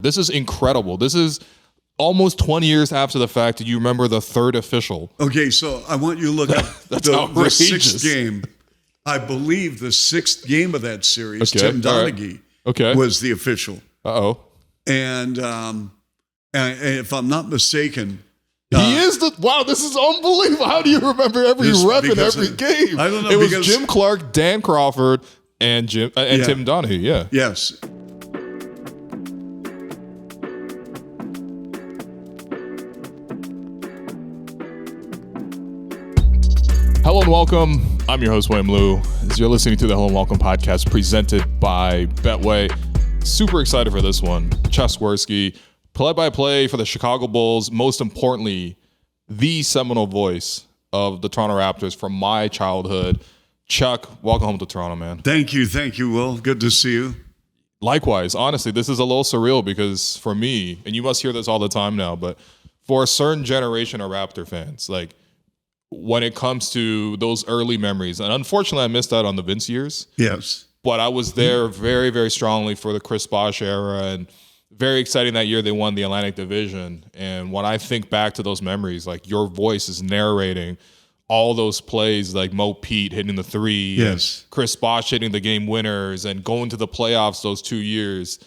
This is incredible. This is almost 20 years after the fact. Do you remember the third official? Okay, so I want you to look up the sixth game. I believe the sixth game of that series, Tim Donaghy was the official. Uh-oh. And if I'm not mistaken... he is wow, this is unbelievable. How do you remember every rep in every game? I don't know. It was Jim Clark, Dan Crawford, and Tim Donaghy, yeah. Yes. Hello and welcome. I'm your host, William Liu. As you're listening to the Hello and Welcome podcast presented by Betway. Super excited for this one. Chuck Swirsky, play-by-play for the Chicago Bulls. Most importantly, the seminal voice of the Toronto Raptors from my childhood. Chuck, welcome home to Toronto, man. Thank you, Will. Good to see you. Likewise. Honestly, this is a little surreal because for me, and you must hear this all the time now, but for a certain generation of Raptor fans, like, when it comes to those early memories, and unfortunately I missed out on the Vince years. Yes. But I was there very, very strongly for the Chris Bosh era, and very exciting that year they won the Atlantic Division. And when I think back to those memories, like your voice is narrating all those plays, like Mo Pete hitting the three, yes, and Chris Bosh hitting the game winners, and going to the playoffs those 2 years.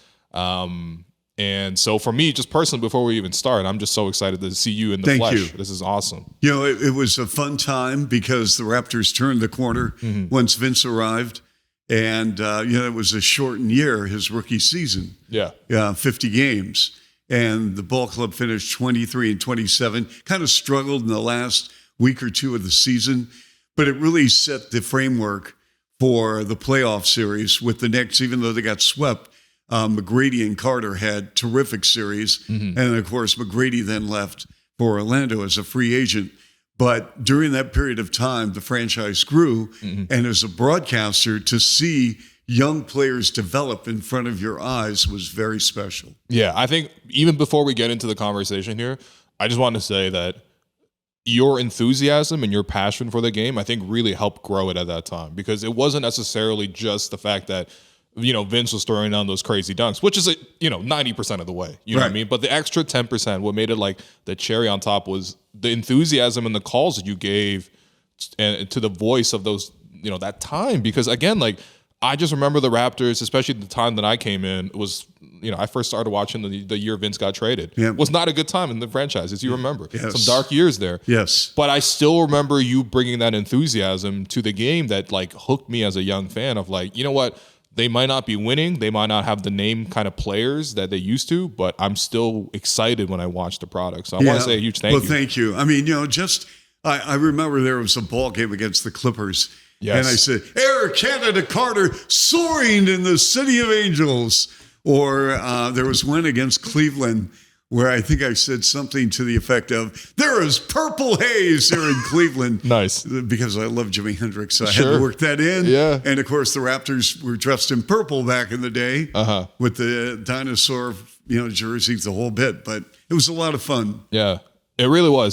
And so for me, just personally, before we even start, I'm just so excited to see you in the flesh. Thank you. This is awesome. You know, it was a fun time because the Raptors turned the corner once Vince arrived. And, it was a shortened year, his rookie season. Yeah. 50 games. And the ball club finished 23-27, kind of struggled in the last week or two of the season. But it really set the framework for the playoff series with the Knicks, even though they got swept. McGrady and Carter had terrific series. And of course, McGrady then left for Orlando as a free agent. But during that period of time, the franchise grew. And as a broadcaster, to see young players develop in front of your eyes was very special. Yeah, I think even before we get into the conversation here, I just want to say that your enthusiasm and your passion for the game, I think really helped grow it at that time. Because it wasn't necessarily just the fact that Vince was throwing down those crazy dunks, which is, 90% of the way, you know what I mean? But the extra 10%, what made it like the cherry on top was the enthusiasm and the calls that you gave and to the voice of those, that time. Because again, like, I just remember the Raptors, especially the time that I came in, was, I first started watching the year Vince got traded. It was not a good time in the franchise, as you remember. Yes. Some dark years there. Yes. But I still remember you bringing that enthusiasm to the game that, like, hooked me as a young fan of, like, you know what? They might not be winning. They might not have the name kind of players that they used to, but I'm still excited when I watch the product. So I want to say a huge thank you. Well, thank you. I mean, I remember there was a ball game against the Clippers. Yes. And I said, Air Canada Carter soaring in the City of Angels. Or there was one against Cleveland where I think I said something to the effect of, there is purple haze here in Cleveland. Nice. Because I love Jimi Hendrix. So I had to work that in. Yeah. And, of course, the Raptors were dressed in purple back in the day with the dinosaur, jerseys, the whole bit. But it was a lot of fun. Yeah, it really was.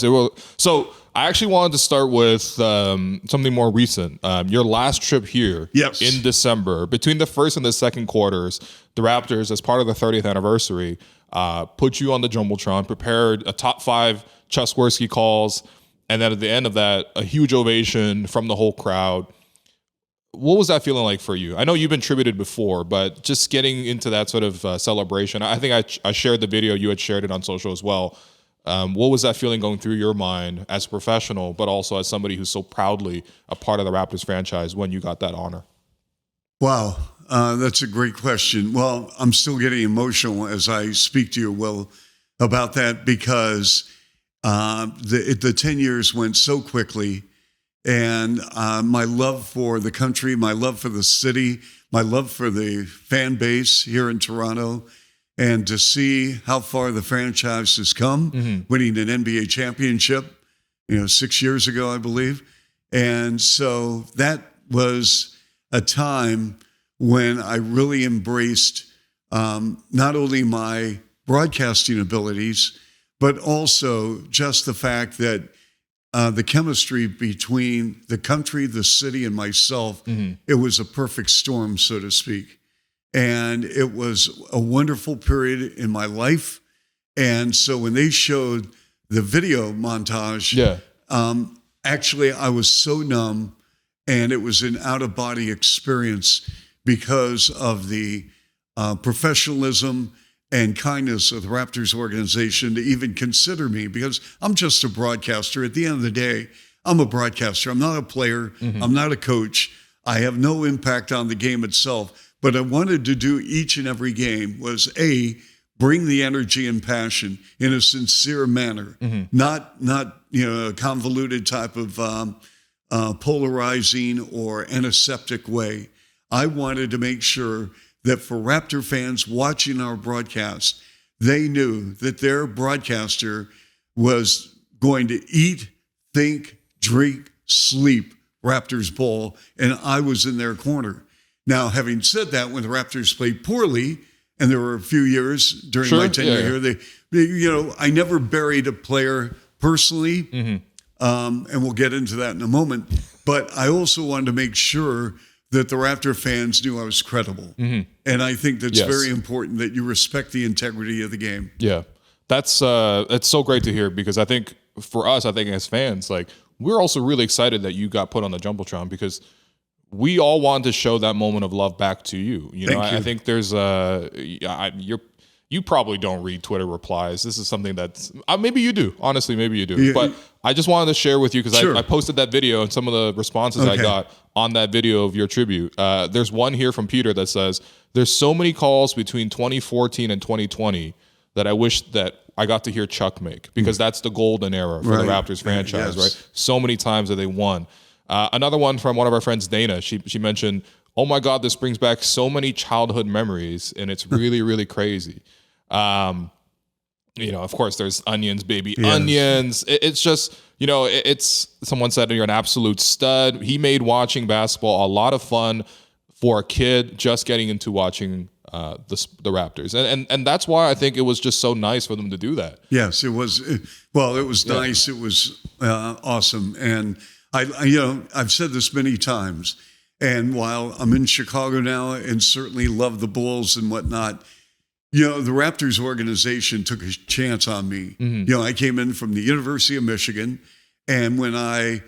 So I actually wanted to start with something more recent. Your last trip here in December, between the first and the second quarters, the Raptors, as part of the 30th anniversary, put you on the Jumbotron, prepared a top 5 Chuck Swirsky calls, and then at the end of that, a huge ovation from the whole crowd. What was that feeling like for you? I know you've been tributed before, but just getting into that sort of celebration, I think I shared the video. You had shared it on social as well. What was that feeling going through your mind as a professional, but also as somebody who's so proudly a part of the Raptors franchise when you got that honor? Wow. That's a great question. Well, I'm still getting emotional as I speak to you, Will, about that because the 10 years went so quickly. And my love for the country, my love for the city, my love for the fan base here in Toronto, and to see how far the franchise has come, winning an NBA championship, 6 years ago, I believe. And so that was a time when I really embraced not only my broadcasting abilities, but also just the fact that the chemistry between the country, the city, and myself, it was a perfect storm, so to speak. And it was a wonderful period in my life. And so when they showed the video montage, actually I was so numb, and it was an out-of-body experience because of the professionalism and kindness of the Raptors organization to even consider me, because I'm just a broadcaster. At the end of the day, I'm a broadcaster. I'm not a player. I'm not a coach. I have no impact on the game itself. But I wanted to do each and every game was bring the energy and passion in a sincere manner, not a convoluted type of polarizing or antiseptic way. I wanted to make sure that for Raptor fans watching our broadcast, they knew that their broadcaster was going to eat, think, drink, sleep Raptors ball, and I was in their corner. Now, having said that, when the Raptors played poorly, and there were a few years during my tenure here, I never buried a player personally, and we'll get into that in a moment. But I also wanted to make sure that the Raptor fans knew I was credible. And I think that's very important that you respect the integrity of the game. Yeah, that's so great to hear, because I think for us, as fans, like, we're also really excited that you got put on the Jumbotron, because we all want to show that moment of love back to you. I think there's you probably don't read Twitter replies. This is something that's maybe you do. Honestly, maybe you do. Yeah. But I just wanted to share with you, because I posted that video, and some of the responses I got on that video of your tribute. There's one here from Peter that says, "There's so many calls between 2014 and 2020 that I wish that I got to hear Chuck make, because that's the golden era for the Raptors franchise, right? So many times that they won." Another one from one of our friends, Dana. She mentioned, "Oh my God, this brings back so many childhood memories, and it's really, really crazy." Of course, there's onions, baby, onions. It's just, it's, someone said you're an absolute stud. He made watching basketball a lot of fun for a kid just getting into watching the Raptors, and that's why I think it was just so nice for them to do that. Yes, it was. It was nice. It was awesome, and I've said this many times. And while I'm in Chicago now and certainly love the Bulls and whatnot, the Raptors organization took a chance on me. I came in from the University of Michigan, and when I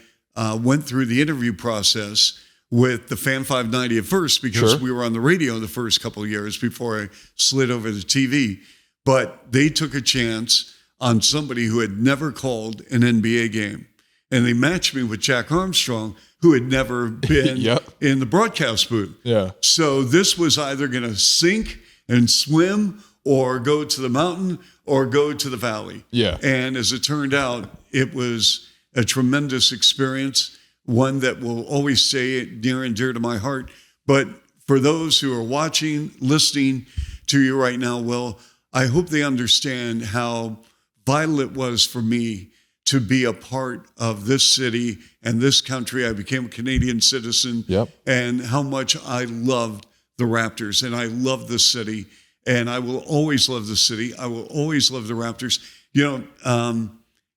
went through the interview process with the Fan 590 at first, because we were on the radio the first couple of years before I slid over to TV, but they took a chance on somebody who had never called an NBA game. And they matched me with Jack Armstrong, who had never been in the broadcast booth. Yeah. So this was either going to sink and swim, or go to the mountain, or go to the valley. Yeah. And as it turned out, it was a tremendous experience, one that will always stay near and dear to my heart. But for those who are watching, listening to you right now, Will, I hope they understand how vital it was for me to be a part of this city and this country. I became a Canadian citizen, and how much I loved the Raptors, and I love this city, and I will always love the city. I will always love the Raptors.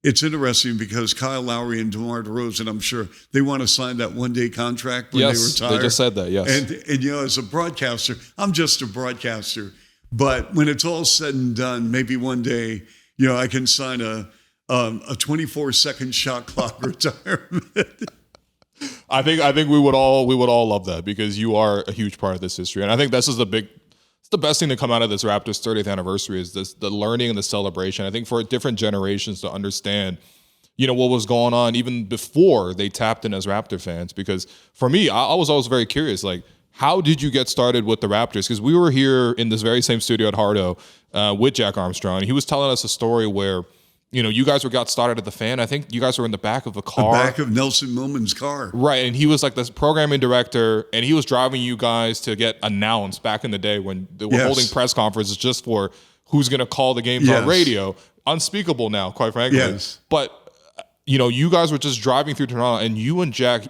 It's interesting because Kyle Lowry and DeMar DeRozan, I'm sure they want to sign that one-day contract when they retire. They just said that, yes. And as a broadcaster, I'm just a broadcaster. But when it's all said and done, maybe one day, I can sign a 24-second shot clock retirement. I think we would all love that, because you are a huge part of this history, and I think this is it's the best thing to come out of this Raptors 30th anniversary is the learning and the celebration. I think for different generations to understand, what was going on even before they tapped in as Raptor fans. Because for me, I was always very curious, like, how did you get started with the Raptors? Because we were here in this very same studio at Hardo with Jack Armstrong, and he was telling us a story where, you guys got started at the Fan. I think you guys were in the back of a car. The back of Nelson Millman's car. Right, and he was like this programming director, and he was driving you guys to get announced back in the day when they were holding press conferences just for who's going to call the games on radio. Unspeakable now, quite frankly. Yes. But, you guys were just driving through Toronto, and you and Jack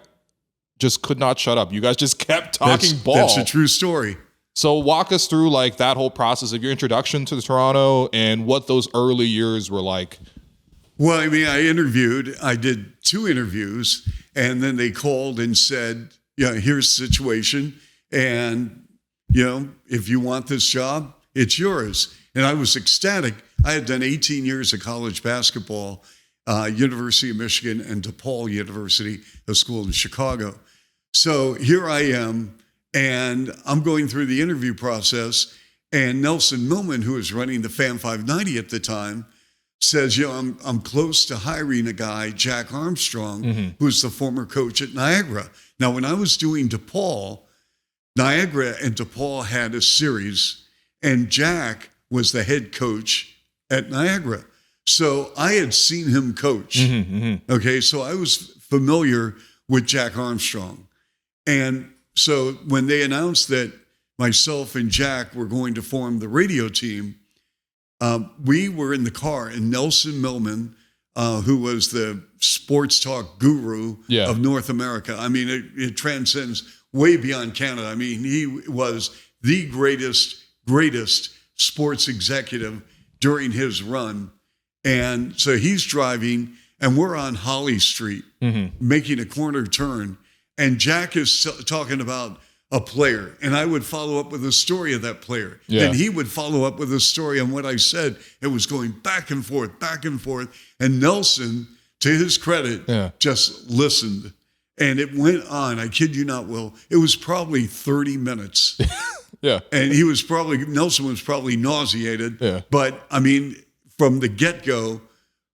just could not shut up. You guys just kept talking ball. That's a true story. So walk us through like that whole process of your introduction to Toronto and what those early years were like. Well, I did 2 interviews, and then they called and said, here's the situation. And, if you want this job, it's yours. And I was ecstatic. I had done 18 years of college basketball, University of Michigan and DePaul University, a school in Chicago. So here I am, and I'm going through the interview process, and Nelson Millman, who was running the Fan 590 at the time, says, I'm close to hiring a guy, Jack Armstrong, who's the former coach at Niagara. Now, when I was doing DePaul, Niagara and DePaul had a series, and Jack was the head coach at Niagara. So I had seen him coach. Okay, so I was familiar with Jack Armstrong. And so when they announced that myself and Jack were going to form the radio team, we were in the car, and Nelson Millman, who was the sports talk guru of North America. I mean, it transcends way beyond Canada. I mean, he was the greatest sports executive during his run. And so he's driving, and we're on Holly Street, making a corner turn. And Jack is talking about a player, and I would follow up with a story of that player. And he would follow up with a story on what I said. It was going back and forth. And Nelson, to his credit, just listened. And it went on, I kid you not, Will, it was probably 30 minutes. And Nelson was probably nauseated. But I mean, from the get-go,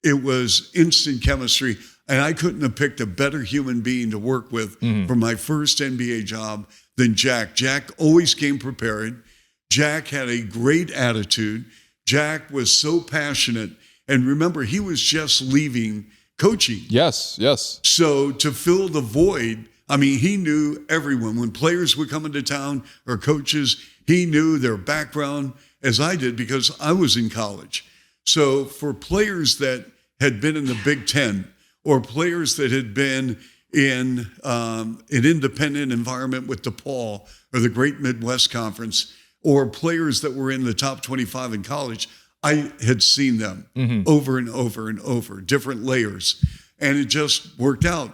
it was instant chemistry. And I couldn't have picked a better human being to work with for my first NBA job than Jack. Jack always came prepared. Jack had a great attitude. Jack was so passionate. And remember, he was just leaving coaching. Yes. So to fill the void, I mean, he knew everyone. When players would come into town or coaches, he knew their background as I did because I was in college. So for players that had been in the Big Ten or players that had been in an independent environment with DePaul or the Great Midwest Conference, or players that were in the top 25 in college, I had seen them over and over and over, different layers, and it just worked out.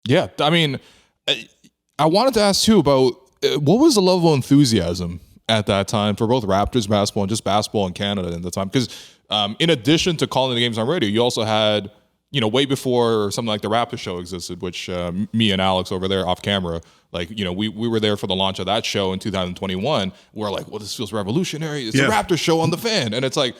Yeah, I mean, I wanted to ask too about what was the level of enthusiasm at that time for both Raptors basketball and just basketball in Canada at the time? Because in addition to calling the games on radio, you also had, way before something like the Raptors show existed, which me and Alex over there off camera, we were there for the launch of that show in 2021. We're like, well, this feels revolutionary. It's a Raptors show on the Fan. And it's like,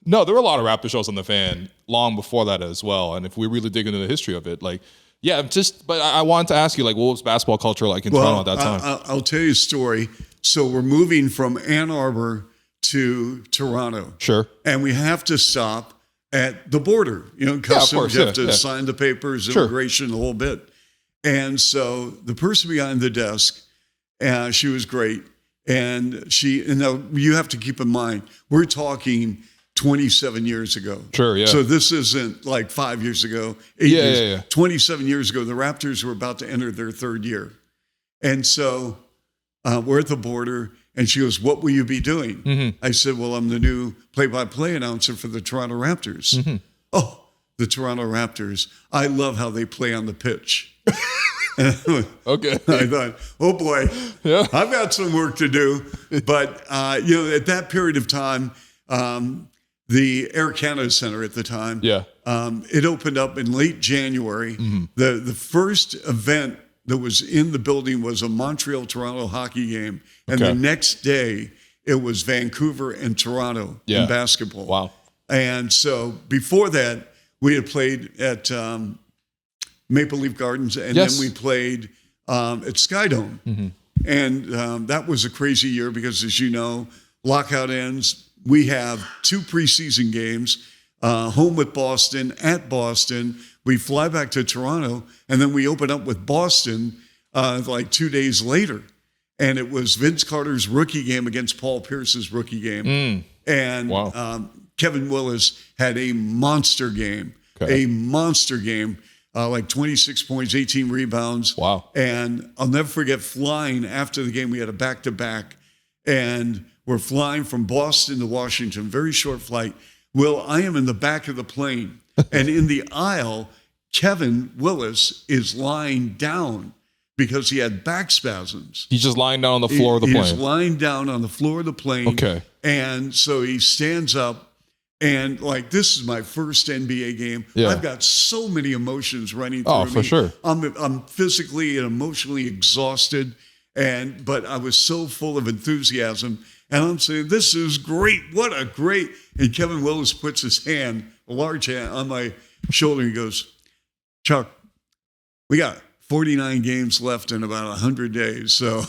no, there were a lot of Raptors shows on the Fan long before that as well. And if we really dig into the history of it, but I wanted to ask you, what was basketball culture like in Toronto at that time? I'll tell you a story. So we're moving from Ann Arbor to Toronto. Sure. And we have to stop at the border, customs, you have to sign the papers, immigration, the whole bit. And so the person behind the desk, she was great. And now you have to keep in mind, we're talking 27 years ago. Sure, yeah. So this isn't like 5 years ago, 8 years. Yeah. 27 years ago, the Raptors were about to enter their third year. And so we're at the border, and she goes, "What will you be doing?" I said, "Well, I'm the new play-by-play announcer for the Toronto Raptors." Oh, the Toronto Raptors. I love how they play on the pitch. Okay. I thought, oh boy, I've got some work to do. But, at that period of time, the Air Canada Center at the time, it opened up in late January. The first event that was in the building was a Montreal-Toronto hockey game. And the next day, it was Vancouver and Toronto in basketball. Wow. And so before that, we had played at Maple Leaf Gardens, and then we played at Skydome. And that was a crazy year because, as you know, lockout ends. We have 2 preseason games, home with Boston, at Boston. We fly back to Toronto, and then we open up with Boston 2 days later. And it was Vince Carter's rookie game against Paul Pierce's rookie game. And Kevin Willis had a monster game, like 26 points, 18 rebounds. Wow. And I'll never forget flying after the game. We had a back-to-back, and we're flying from Boston to Washington, very short flight. Will, I am in the back of the plane, and in the aisle, Kevin Willis is lying down. because he had back spasms. He's just lying down on the floor of the plane. He's lying down on the floor of the plane. Okay. And so he stands up, and like, this is my first NBA game. Yeah. I've got so many emotions running through me. Oh, for sure. I'm physically and emotionally exhausted, but I was so full of enthusiasm. And I'm saying, this is great. What a great. And Kevin Willis puts his hand, a large hand, on my shoulder. He goes, Chuck, we got 49 games left in about 100 days. So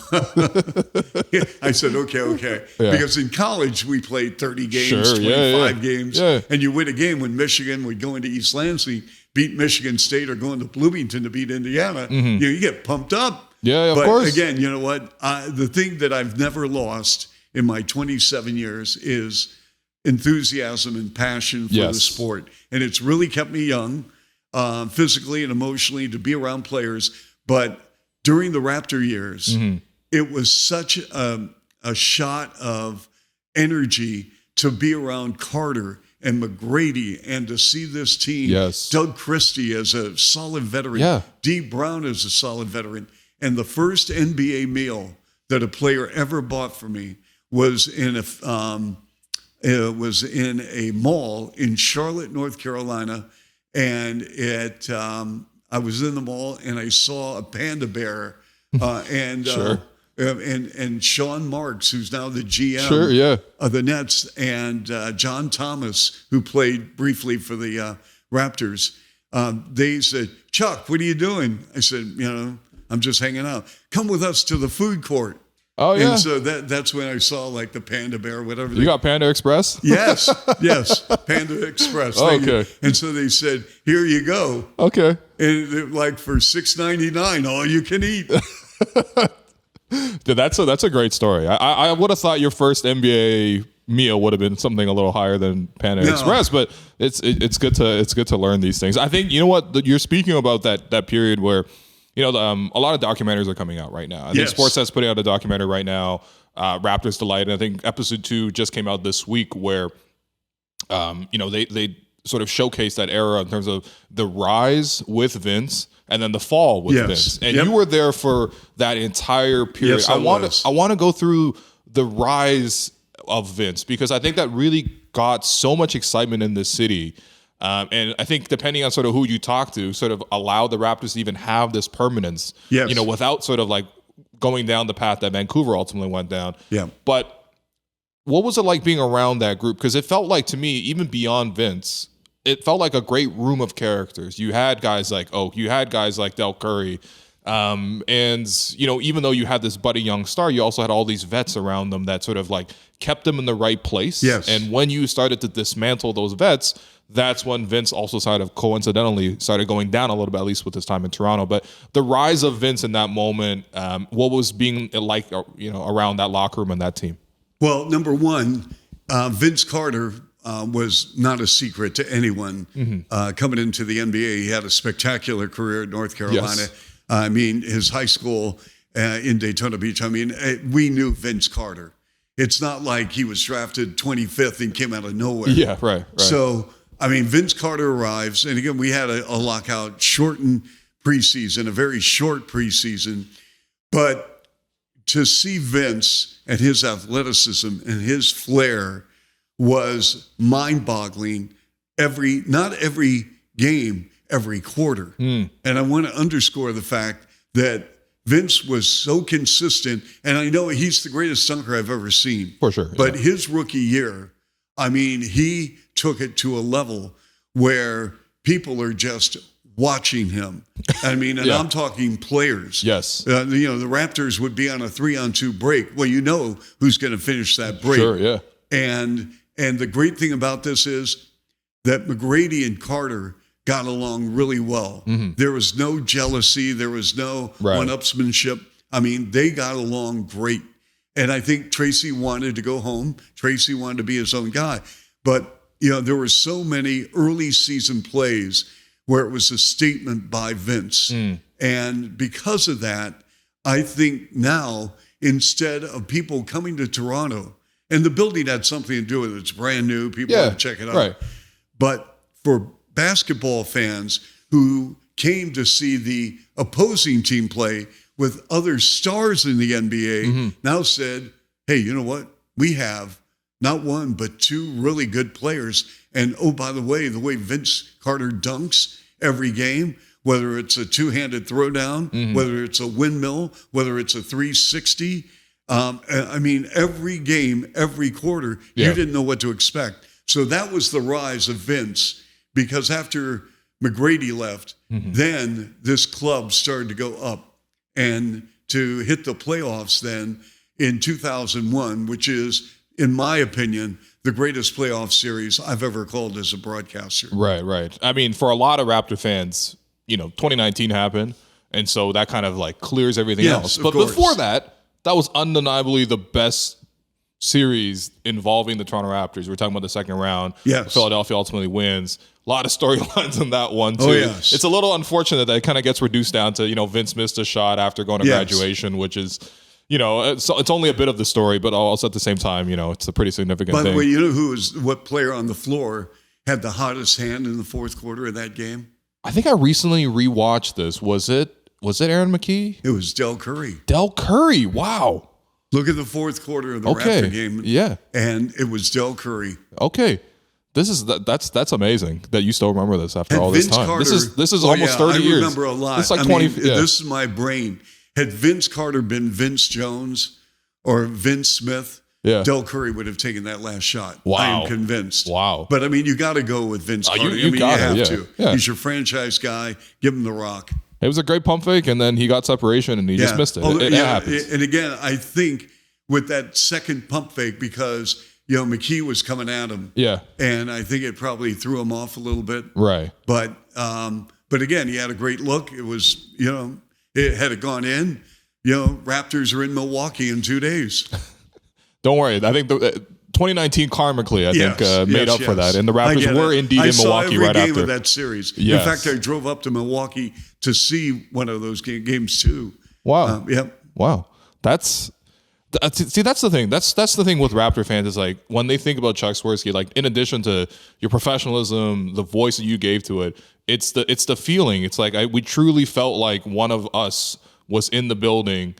I said, okay. Yeah. Because in college, we played 30 games, 25 games. Yeah. And you win a game when Michigan would go into East Lansing, beat Michigan State, or go into Bloomington to beat Indiana. Mm-hmm. You get pumped up. Yeah, of course. But again, you know what? The thing that I've never lost in my 27 years is enthusiasm and passion for the sport. And it's really kept me young. Physically and emotionally, to be around players. But during the Raptor years, it was such a shot of energy to be around Carter and McGrady and to see this team. Yes. Doug Christie as a solid veteran. Dee Brown as a solid veteran. And the first NBA meal that a player ever bought for me was in a mall in Charlotte, North Carolina. And I was in the mall and I saw a panda bear, and Sean Marks, who's now the GM of the Nets, and John Thomas, who played briefly for the Raptors. They said, Chuck, what are you doing? I said, I'm just hanging out. Come with us to the food court. Oh, yeah. And so that's when I saw like the Panda Bear, whatever. You got Panda Express? Yes. Panda Express. Okay. And so they said, here you go. Okay. And like for $6.99, all you can eat. Dude, that's a great story. I would have thought your first NBA meal would have been something a little higher than Panda Express, but it's good to learn these things. I think, you know what, you're speaking about that period where, a lot of documentaries are coming out right now. I think Sportsnet's putting out a documentary right now, Raptors Delight. And I think episode 2 just came out this week where, they sort of showcase that era in terms of the rise with Vince and then the fall with Vince. And you were there for that entire period. Yes, I want to go through the rise of Vince because I think that really got so much excitement in this city. And I think depending on sort of who you talk to, sort of allowed the Raptors to even have this permanence, without sort of like going down the path that Vancouver ultimately went down. Yeah. But what was it like being around that group? Because it felt like, to me, even beyond Vince, it felt like a great room of characters. You had guys like Oak, you had guys like Del Curry. And, even though you had this budding young star, you also had all these vets around them that sort of like kept them in the right place. Yes. And when you started to dismantle those vets, that's when Vince also coincidentally started going down a little bit, at least with his time in Toronto. But the rise of Vince in that moment, what was being like, around that locker room and that team? Well, number one, Vince Carter was not a secret to anyone coming into the NBA. He had a spectacular career at North Carolina. Yes. I mean, his high school in Daytona Beach, we knew Vince Carter. It's not like he was drafted 25th and came out of nowhere. Yeah, right. So, Vince Carter arrives, and again, we had a lockout, shortened preseason, a very short preseason. But to see Vince and his athleticism and his flair was mind-boggling. Not every game, every quarter. And I want to underscore the fact that Vince was so consistent, and I know he's the greatest dunker I've ever seen. For sure. But his rookie year, he took it to a level where people are just watching him. I'm talking players. Yes. The Raptors would be on a 3-on-2 break. Well, who's going to finish that break. Sure, yeah. And the great thing about this is that McGrady and Carter got along really well. Mm-hmm. There was no jealousy. There was no one-upsmanship. They got along great. And I think Tracy wanted to go home. Tracy wanted to be his own guy. But, there were so many early season plays where it was a statement by Vince. And because of that, I think now, instead of people coming to Toronto, and the building had something to do with it. It's brand new. People want to check it out. Right. But for basketball fans who came to see the opposing team play, with other stars in the NBA now said, hey, you know what? We have not one, but two really good players. And oh, by the way Vince Carter dunks every game, whether it's a two-handed throwdown, whether it's a windmill, whether it's a 360. I mean, every game, every quarter, you didn't know what to expect. So that was the rise of Vince, because after McGrady left, then this club started to go up and to hit the playoffs then in 2001, which is, in my opinion, the greatest playoff series I've ever called as a broadcaster. Right. I mean, for a lot of Raptor fans, 2019 happened, and so that kind of like clears everything else. But before that was undeniably the best series involving the Toronto Raptors. We're talking about the second round. Yes. Philadelphia ultimately wins. A lot of storylines in that one, too. Oh, yes. It's a little unfortunate that it kind of gets reduced down to, Vince missed a shot after going to graduation, which is, it's only a bit of the story, but also at the same time, it's a pretty significant thing. By the way, you know what player on the floor had the hottest hand in the fourth quarter of that game? I think I recently rewatched this. Was it Aaron McKee? It was Del Curry. Del Curry. Wow. Look at the fourth quarter of the Raptor game. Yeah. And it was Del Curry. Okay. That's amazing that you still remember this after all this time. Carter, this is almost 30 years. I remember a lot. It's like 20. This is my brain. Had Vince Carter been Vince Jones or Vince Smith, Del Curry would have taken that last shot. Wow. I am convinced. Wow. But you got to go with Vince Carter. You have to. Yeah. He's your franchise guy. Give him the rock. It was a great pump fake, and then he got separation, and he just missed it. It happens. And again, I think with that second pump fake, because McKee was coming at him. Yeah. And I think it probably threw him off a little bit. Right. But again, he had a great look. It was, had it gone in, Raptors are in Milwaukee in 2 days. Don't worry. I think the 2019 karmically, made up for that. And the Raptors were indeed in Milwaukee right after. I saw every game of that series. Yes. In fact, I drove up to Milwaukee to see one of those games too. Wow. Wow. That's the thing. That's the thing with Raptor fans is like when they think about Chuck Swirsky, like in addition to your professionalism, the voice that you gave to it, it's the feeling. It's like we truly felt like one of us was in the building,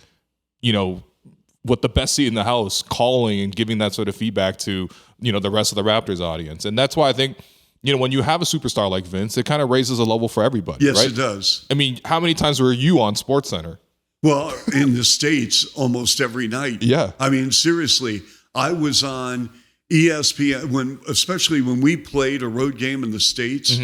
with the best seat in the house, calling and giving that sort of feedback to the rest of the Raptors audience. And that's why I think when you have a superstar like Vince, it kind of raises a level for everybody. Yes, right? It does. I mean, how many times were you on SportsCenter? Well, in the States, almost every night. Yeah. I mean, seriously, I was on ESPN, especially when we played a road game in the States,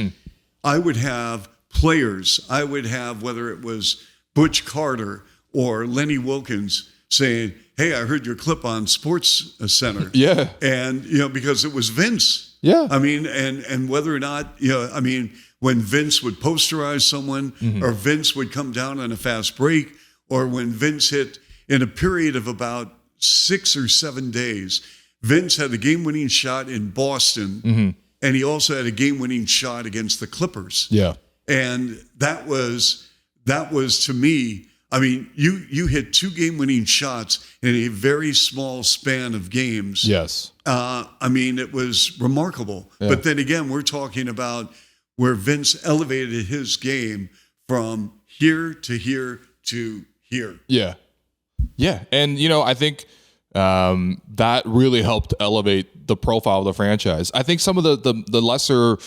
I would have players. I would have, whether it was Butch Carter or Lenny Wilkins, saying, hey, I heard your clip on Sports Center. Yeah. And, because it was Vince. Yeah. I mean, and whether or not, when Vince would posterize someone or Vince would come down on a fast break, or when Vince hit in a period of about 6 or 7 days, Vince had a game-winning shot in Boston, and he also had a game-winning shot against the Clippers. Yeah. And that was to me, you hit 2 game-winning shots in a very small span of games. Yes. It was remarkable. Yeah. But then again, we're talking about where Vince elevated his game from here to here to here. Yeah. Yeah. And, I think that really helped elevate the profile of the franchise. I think some of the lesser,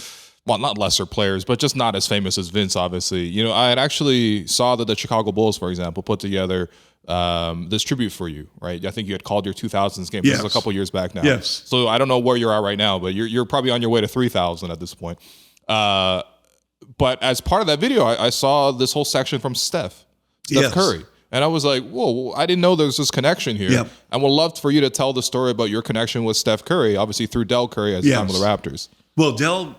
well, not lesser players, but just not as famous as Vince, obviously. I had actually saw that the Chicago Bulls, for example, put together this tribute for you, right? I think you had called your 2000s game. Yes. This is a couple years back now. Yes. So I don't know where you're at right now, but you're probably on your way to 3,000 at this point. But as part of that video, I saw this whole section from Steph Curry. And I was like, whoa, I didn't know there was this connection here. Yep. And would love for you to tell the story about your connection with Steph Curry, obviously through Del Curry at the time with the Raptors. Well, Del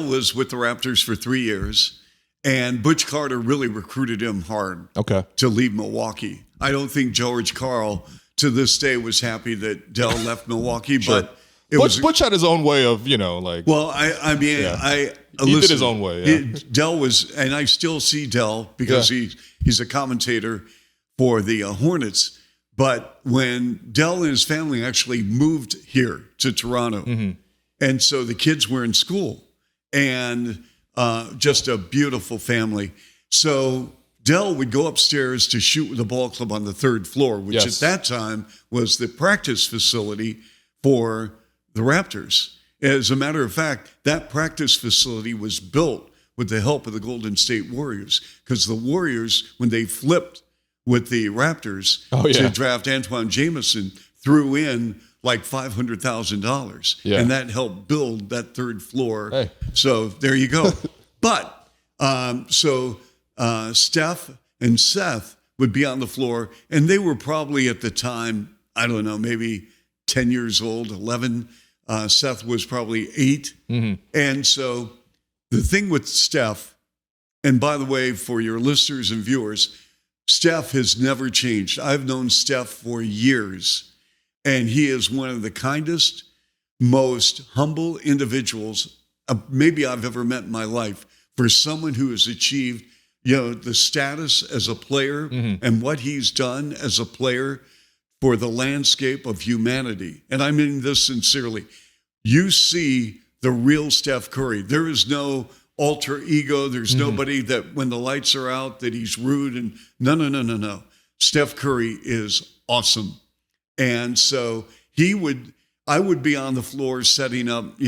was with the Raptors for 3 years, and Butch Carter really recruited him hard to leave Milwaukee. I don't think George Karl, to this day, was happy that Del left Milwaukee, Sure. but Butch had his own way of, Well, he did his own way. Yeah. Del was, and I still see Del because he's a commentator for the Hornets. But when Del and his family actually moved here to Toronto, and so the kids were in school, and just a beautiful family. So Dell would go upstairs to shoot with the ball club on the third floor, which at that time was the practice facility for the Raptors. As a matter of fact, that practice facility was built with the help of the Golden State Warriors, because the Warriors, when they flipped with the Raptors to draft Antoine Jameson, threw in like $500,000. Yeah. And that helped build that third floor. Hey. So there you go. But Steph and Seth would be on the floor, and they were probably at the time, I don't know, maybe 10 years old, 11. Seth was probably 8. Mm-hmm. And so the thing with Steph, and by the way, for your listeners and viewers, Steph has never changed. I've known Steph for years, and he is one of the kindest, most humble individuals maybe I've ever met in my life. For someone who has achieved, the status as a player and what he's done as a player for the landscape of humanity. And I mean this sincerely. You see the real Steph Curry. There is no alter ego. There's nobody that when the lights are out that he's rude and no. Steph Curry is awesome. And so I would be on the floor setting up,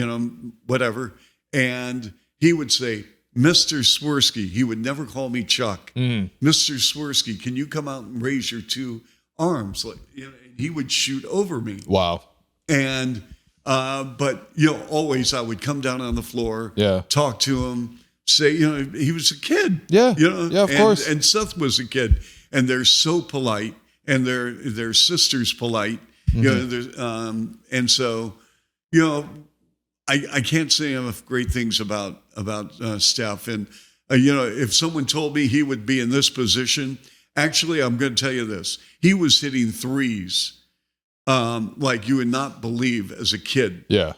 whatever. And he would say, Mr. Swirsky, he would never call me Chuck. Mr. Swirsky, can you come out and raise your 2 arms? He would shoot over me. Wow. And, but always I would come down on the floor, talk to him, say, he was a kid. Yeah. Of course. And Seth was a kid, and they're so polite, and their sister's polite, and so, I can't say enough great things about Steph. And, if someone told me he would be in this position, actually, I'm going to tell you this. He was hitting threes like you would not believe as a kid. Yeah.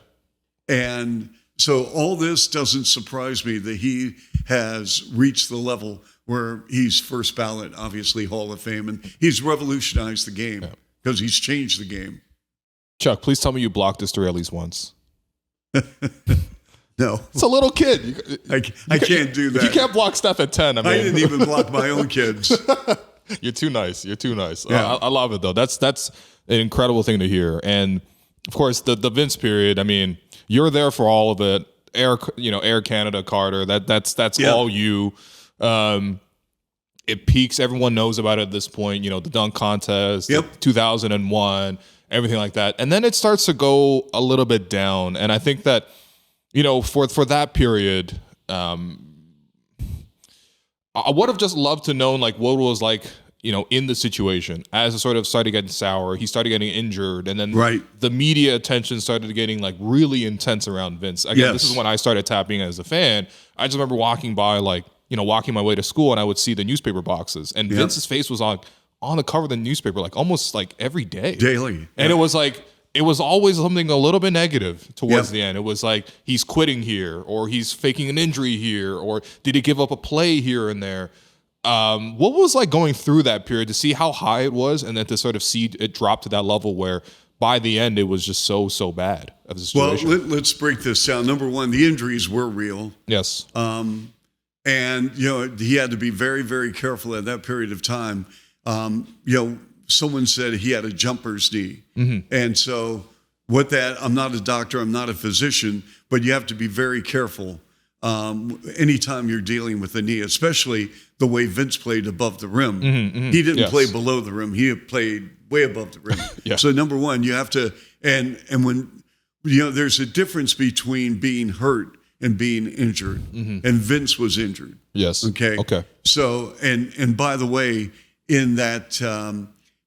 And so all this doesn't surprise me that he has reached the level where he's first ballot, obviously, Hall of Fame. And he's revolutionized the game because he's changed the game. Chuck, please tell me you blocked this story at least once. No. It's a little kid. I can't do that. You can't block Steph at 10. I didn't even block my own kids. You're too nice. Yeah. I love it, though. That's an incredible thing to hear. And, of course, the Vince period, I mean, you're there for all of it. Air Canada, Carter, that's all you. It peaks. Everyone knows about it at this point. The dunk contest, 2001, everything like that. And then it starts to go a little bit down. And I think that, for that period, I would have just loved to know what it was like, in the situation as it sort of started getting sour. He started getting injured, and then the media attention started getting really intense around Vince. Again, This is when I started tapping as a fan. I just remember walking by, walking my way to school, and I would see the newspaper boxes, and Vince's face was on the cover of the newspaper, almost every day. Daily. And it was always something a little bit negative towards the end. It was he's quitting here, or he's faking an injury here, or did he give up a play here and there? What was going through that period to see how high it was, and then to sort of see it drop to that level where by the end it was just so bad of a situation? Well, let's break this down. Number one, the injuries were real. Yes. And, he had to be very, very careful at that period of time. Someone said he had a jumper's knee. And so I'm not a doctor, I'm not a physician, but you have to be very careful anytime you're dealing with the knee, especially the way Vince played above the rim. He didn't play below the rim. He played way above the rim. So number one, you have to, and when, there's a difference between being hurt and being injured. And Vince was injured. Yes. Okay. So, and by the way, in that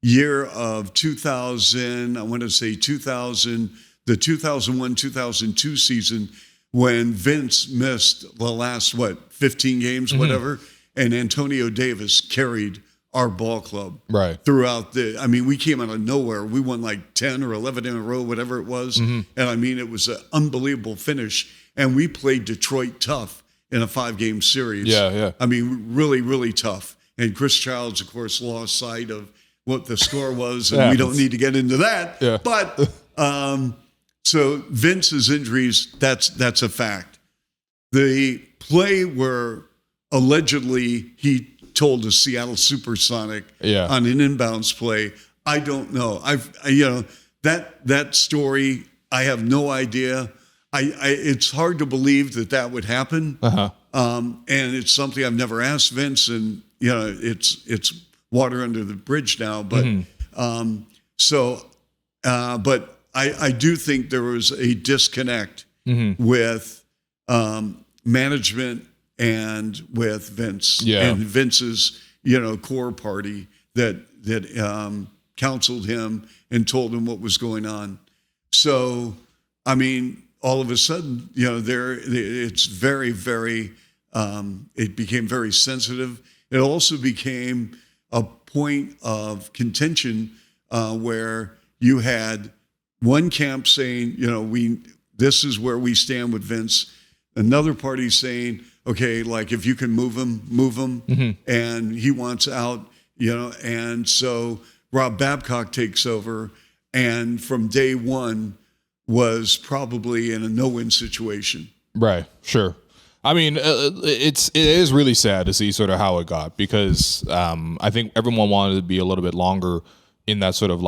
year of 2000, I want to say 2000, the 2001-2002 season, when Vince missed the last, 15 games, whatever, and Antonio Davis carried our ball club throughout we came out of nowhere. We won 10 or 11 in a row, whatever it was. And it was an unbelievable finish. And we played Detroit tough in a 5-game series. Really, really tough. And Chris Childs, of course, lost sight of what the score was, and we don't need to get into that. But so Vince's injuries, that's a fact. The play where allegedly he told a Seattle Supersonic on an inbounds play. I don't know. That story, I have no idea. It's hard to believe that would happen. And it's something I've never asked Vince, and it's water under the bridge now. But but I do think there was a disconnect with management and with Vince and Vince's core party that counseled him and told him what was going on. So I mean, all of a sudden, it's very, very. It became very sensitive. It also became a point of contention where you had one camp saying, this is where we stand with Vince. Another party saying, okay, like if you can move him, and he wants out, and so Rob Babcock takes over, and from day one was probably in a no-win situation. Right, sure. I mean, it is really sad to see sort of how it got, because I think everyone wanted to be a little bit longer in that sort of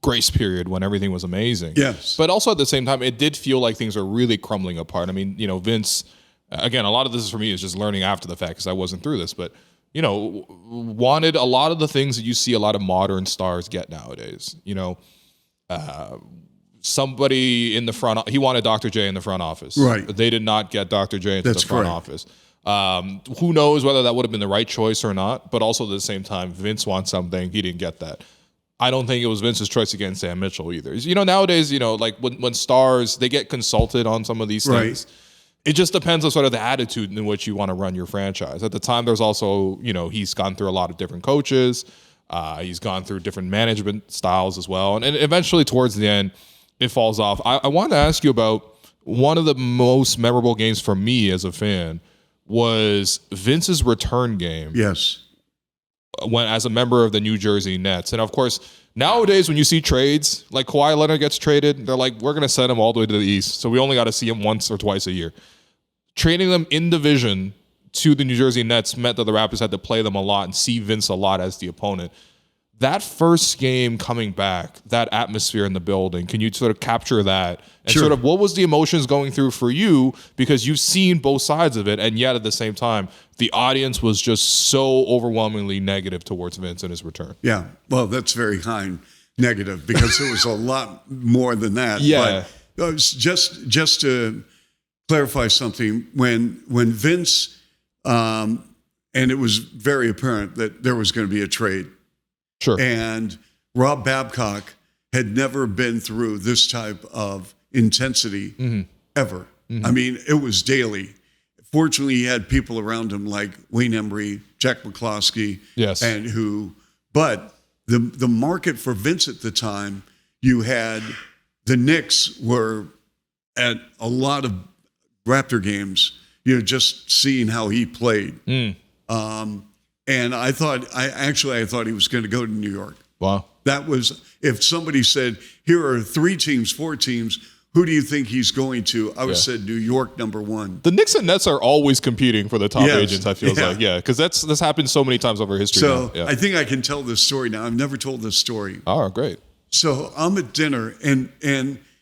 grace period when everything was amazing. Yes. But also at the same time, it did feel like things are really crumbling apart. I mean, Vince, again, a lot of this is for me is just learning after the fact because I wasn't through this, but wanted a lot of the things that you see a lot of modern stars get nowadays. Somebody in the front, he wanted Dr. J in the front office. Right. But they did not get Dr. J into the front office. Who knows whether that would have been the right choice or not, but also at the same time, Vince wants something, he didn't get that. I don't think it was Vince's choice against Sam Mitchell either. Nowadays, like when stars, they get consulted on some of these things. It just depends on sort of the attitude in which you want to run your franchise. At the time, there's also, he's gone through a lot of different coaches. He's gone through different management styles as well. And eventually towards the end, it falls off. I wanted to ask you about one of the most memorable games for me as a fan was Vince's return game. Yes. When as a member of the New Jersey Nets. And of course, nowadays when you see trades, like Kawhi Leonard gets traded, they're like, we're going to send him all the way to the East. So we only got to see him once or twice a year. Trading them in division to the New Jersey Nets meant that the Raptors had to play them a lot and see Vince a lot as the opponent. That first game coming back, that atmosphere in the building, can you sort of capture that? And sort of what was the emotions going through for you? Because you've seen both sides of it, and yet at the same time, the audience was just so overwhelmingly negative towards Vince and his return. Yeah, well, that's very kind negative because there was a lot more than that. Yeah. But just to clarify something, when Vince, and it was very apparent that there was going to be a trade. Sure. And Rob Babcock had never been through this type of intensity ever. I mean, it was daily. Fortunately, he had people around him like Wayne Embry, Jack McCloskey, but the market for Vince at the time, you had the Knicks were at a lot of Raptor games, just seeing how he played. And I thought he was going to go to New York. Wow. That was, if somebody said, here are 3 teams, 4 teams, who do you think he's going to? I would have said New York, number 1. The Knicks and Nets are always competing for the top agents, I feel like. Yeah, because this happened so many times over history. So I think I can tell this story now. I've never told this story. Oh, great. So I'm at dinner, and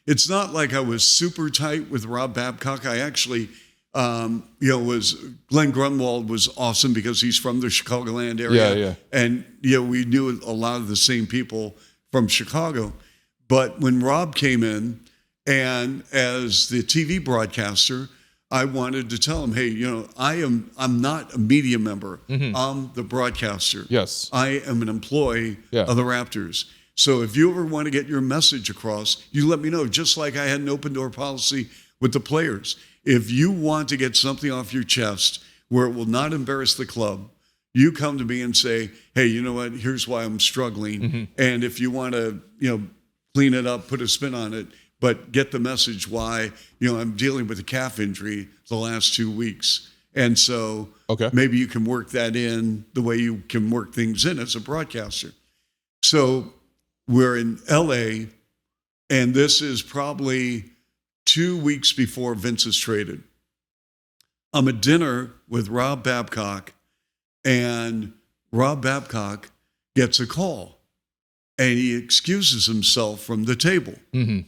it's not like I was super tight with Rob Babcock. I actually... was Glenn Grunwald was awesome because he's from the Chicagoland area. Yeah. And, we knew a lot of the same people from Chicago. But when Rob came in, and as the TV broadcaster, I wanted to tell him, hey, I'm not a media member. I'm the broadcaster. Yes. I am an employee of the Raptors. So if you ever want to get your message across, you let me know, just like I had an open door policy with the players. If you want to get something off your chest where it will not embarrass the club, you come to me and say, hey, you know what? Here's why I'm struggling. And if you want to, clean it up, put a spin on it, but get the message why, I'm dealing with a calf injury the last 2 weeks. And so maybe you can work that in the way you can work things in as a broadcaster. So we're in LA, and this is probably 2 weeks before Vince is traded. I'm at dinner with Rob Babcock, and Rob Babcock gets a call, and he excuses himself from the table. Mm-hmm.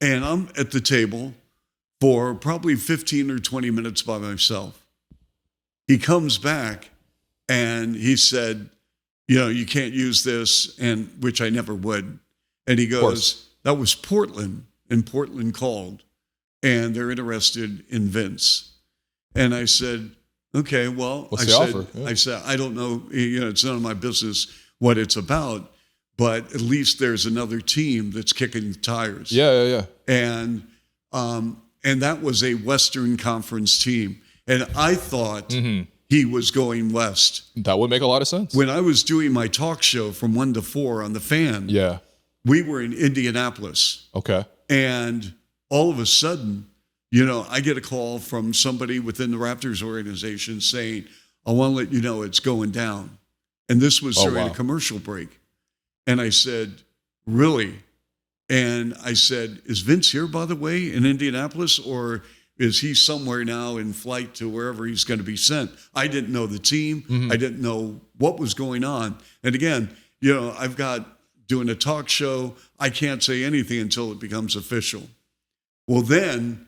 And I'm at the table for probably 15 or 20 minutes by myself. He comes back and he said, you can't use this, and which I never would. And he goes, that was Portland, and Portland called, and they're interested in Vince. And I said, okay, well, what's the offer? Yeah. I said, I don't know, it's none of my business what it's about, but at least there's another team that's kicking the tires. Yeah. And that was a Western Conference team. And I thought he was going west. That would make a lot of sense. When I was doing my talk show from 1 to 4 on the Fan, we were in Indianapolis. Okay. And all of a sudden, I get a call from somebody within the Raptors organization saying, I want to let you know it's going down. And this was during a commercial break. And I said, really? And I said, is Vince here, by the way, in Indianapolis, or is he somewhere now in flight to wherever he's going to be sent? I didn't know the team. I didn't know what was going on. And again, I've got doing a talk show. I can't say anything until it becomes official. Well, then,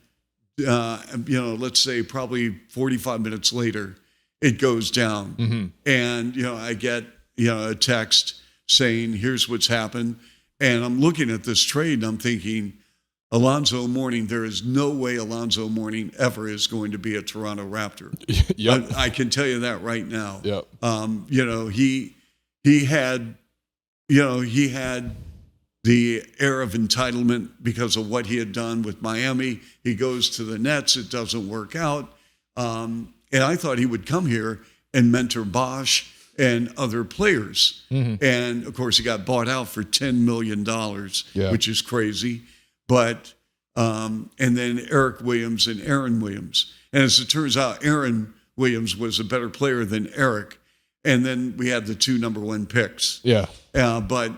let's say probably 45 minutes later, it goes down. And, I get, a text saying, here's what's happened. And I'm looking at this trade and I'm thinking, Alonzo Mourning, there is no way Alonzo Mourning ever is going to be a Toronto Raptor. Yep. I can tell you that right now. Yep. He had the air of entitlement because of what he had done with Miami. He goes to the Nets. It doesn't work out. And I thought he would come here and mentor Bosch and other players. And, of course, he got bought out for $10 million, which is crazy. But and then Eric Williams and Aaron Williams. And as it turns out, Aaron Williams was a better player than Eric. And then we had the 2 number 1 picks. Yeah. But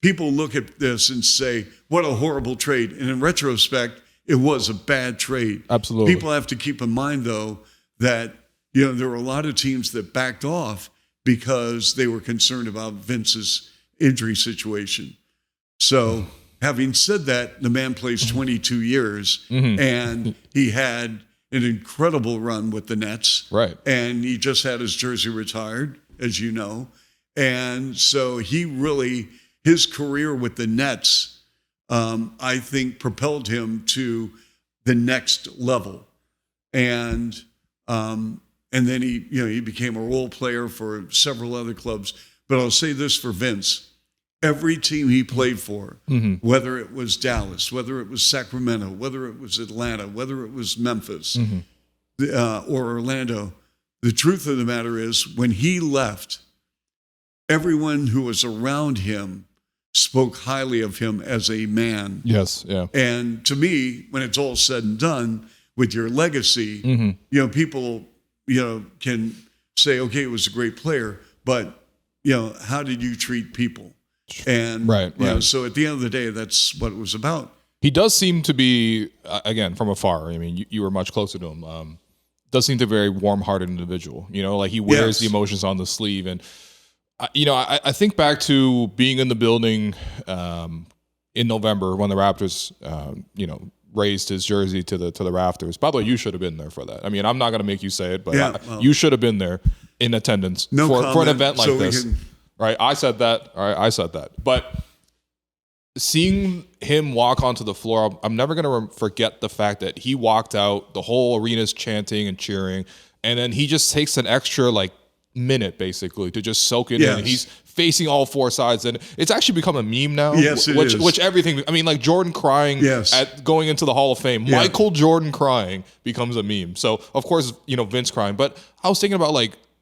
people look at this and say, what a horrible trade. And in retrospect, it was a bad trade. Absolutely. People have to keep in mind, though, that there were a lot of teams that backed off because they were concerned about Vince's injury situation. So having said that, the man plays 22 years, and he had an incredible run with the Nets. Right. And he just had his jersey retired, as you know. And so his career with the Nets, I think, propelled him to the next level. And then he became a role player for several other clubs. But I'll say this for Vince. Every team he played for, whether it was Dallas, whether it was Sacramento, whether it was Atlanta, whether it was Memphis or Orlando, the truth of the matter is when he left, everyone who was around him spoke highly of him as a man. Yes, yeah. And to me, when it's all said and done, with your legacy, people, can say, okay, it was a great player, but, how did you treat people? And, right. So at the end of the day, that's what it was about. He does seem to be, again, from afar, I mean, you were much closer to him, does seem to be a very warm-hearted individual, like he wears the emotions on the sleeve. And, I think back to being in the building in November when the Raptors, raised his jersey to the rafters. By the way, you should have been there for that. I mean, I'm not going to make you say it, but you should have been there in attendance for an event like this. Right? I said that. All right, I said that. But seeing him walk onto the floor, I'm never going to forget the fact that he walked out, the whole arena's chanting and cheering, and then he just takes an extra minute basically to just soak it in. He's facing all 4 sides, and it's actually become a meme now. Yes, it is. Which everything. I mean, like Jordan crying at going into the Hall of Fame. Yeah. Michael Jordan crying becomes a meme. So of course, Vince crying. But I was thinking about